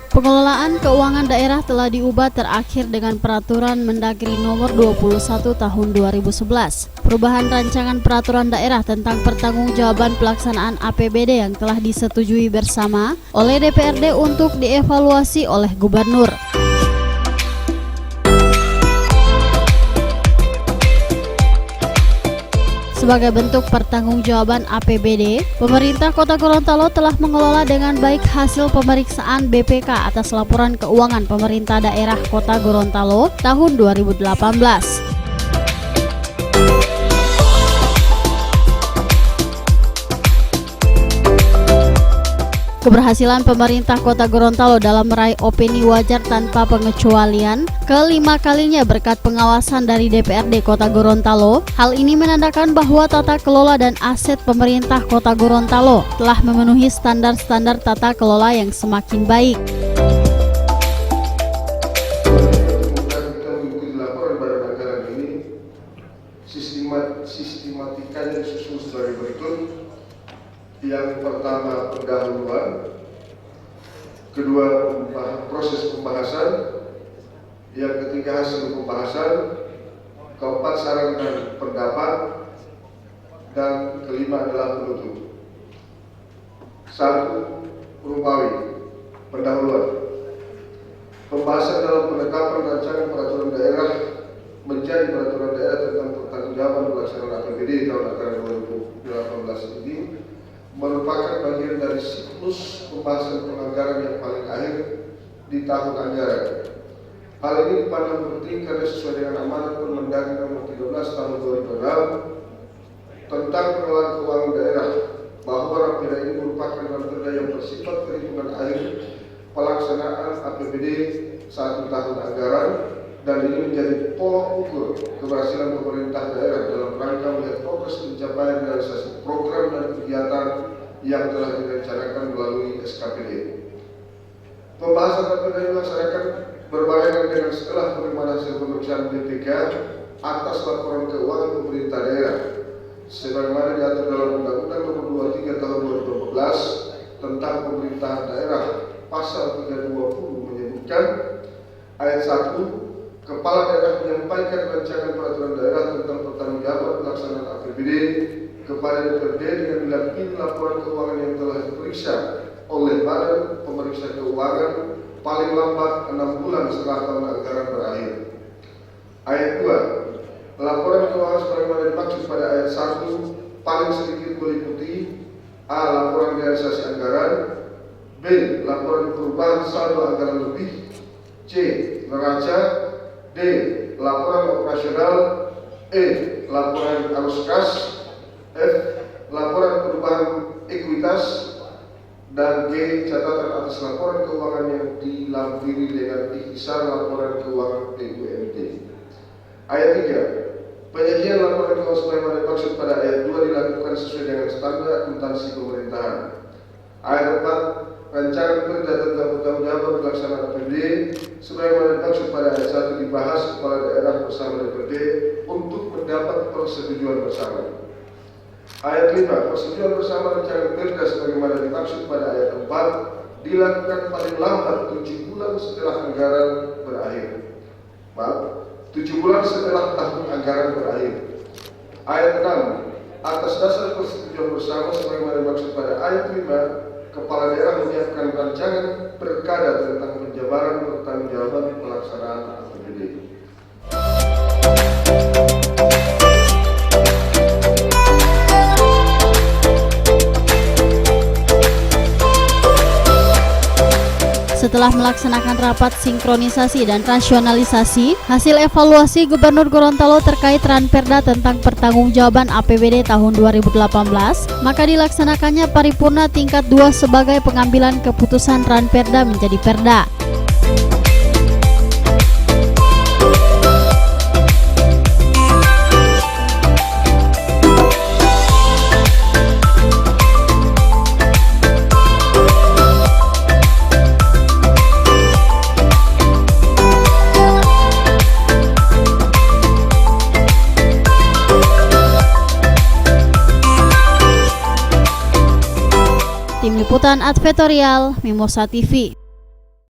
Pengelolaan keuangan daerah telah diubah terakhir dengan Peraturan Mendagri Nomor 21 Tahun 2011. Perubahan rancangan peraturan daerah tentang pertanggungjawaban pelaksanaan APBD yang telah disetujui bersama oleh DPRD untuk dievaluasi oleh Gubernur. Sebagai bentuk pertanggungjawaban APBD, pemerintah Kota Gorontalo telah mengelola dengan baik hasil pemeriksaan BPK atas laporan keuangan pemerintah daerah Kota Gorontalo tahun 2018. Keberhasilan pemerintah Kota Gorontalo dalam meraih opini wajar tanpa pengecualian kelima kalinya berkat pengawasan dari DPRD Kota Gorontalo. Hal ini menandakan bahwa tata kelola dan aset pemerintah Kota Gorontalo telah memenuhi standar-standar tata kelola yang semakin baik. Sistematikanya disusun sebagai berikut. Yang pertama, pendahuluan. Kedua, proses pembahasan. Yang ketiga, hasil pembahasan. Keempat, saran dan pendapat. Dan kelima adalah penutup. 1. Rupawi. Pendahuluan. Pembahasan dalam penetapan rancangan peraturan daerah menjadi peraturan daerah tentang pertanggungjawaban pelaksanaan APBD tahun anggaran 2018 ini merupakan bagian dari siklus pembahasan penganggaran yang paling akhir di tahun anggaran. Hal ini dipandang penting karena sesuai dengan amanat Permendagri Nomor 13 Tahun 2006 tentang pengelolaan keuangan daerah, bahwa raperda ini merupakan raperda yang bersifat perhitungan akhir pelaksanaan APBD 1 tahun anggaran, dan ini menjadi tolok ukur keberhasilan pemerintah daerah dalam rangka melihat progres pencapaian realisasi program dan kegiatan yang telah direncanakan melalui SKPD. Pembahasan APBD dilaksanakan berbarengan dengan setelah penerimaan hasil pemeriksaan BPK atas laporan keuangan pemerintah daerah, sebagaimana diatur dalam Undang-Undang Nomor 23 Tahun 2012 tentang pemerintahan daerah. Pasal 320 menyebutkan ayat 1. Kepala daerah menyampaikan rancangan peraturan daerah tentang pertanggungjawaban pelaksanaan APBD kepada DPRD dengan dilampiri laporan keuangan yang telah diperiksa oleh Badan Pemeriksa Keuangan paling lambat 6 bulan setelah tahun anggaran berakhir. Ayat 2. Laporan keuangan sebagaimana dimaksud pada ayat 1 paling sedikit meliputi: A. Laporan realisasi anggaran, B. Laporan perubahan saldo anggaran lebih, C. Neraca, D. Laporan operasional, E. Laporan arus kas, F. Laporan perubahan ekuitas, dan G. Catatan atas laporan keuangan yang dilampiri dengan ikhtisar laporan keuangan PUMT. Ayat 3. Penyajian laporan keuangan sebagaimana dimaksud pada ayat 2 dilakukan sesuai dengan standar akuntansi pemerintahan. Ayat 4. Rancangan perda tentang pertanggungjawaban pelaksanaan APBD sebagaimana dimaksud pada ayat 1 dibahas kepala daerah bersama DPRD untuk mendapat persetujuan bersama. Ayat 5. Persetujuan bersama rancangan perda sebagaimana dimaksud pada ayat 4 dilakukan paling lambat 7 bulan setelah anggaran berakhir. 7 bulan setelah tahun anggaran berakhir. Ayat 6. Atas dasar persetujuan bersama sebagaimana dimaksud pada ayat 5, Kepala daerah menyiapkan rancangan perkada tentang penjabaran pertanggungjawaban pelaksanaan APBD. Setelah melaksanakan rapat sinkronisasi dan rasionalisasi, hasil evaluasi Gubernur Gorontalo terkait Ranperda tentang pertanggungjawaban APBD tahun 2018, maka dilaksanakannya paripurna tingkat 2 sebagai pengambilan keputusan Ranperda menjadi perda. Tim Liputan Advertorial Mimosa TV.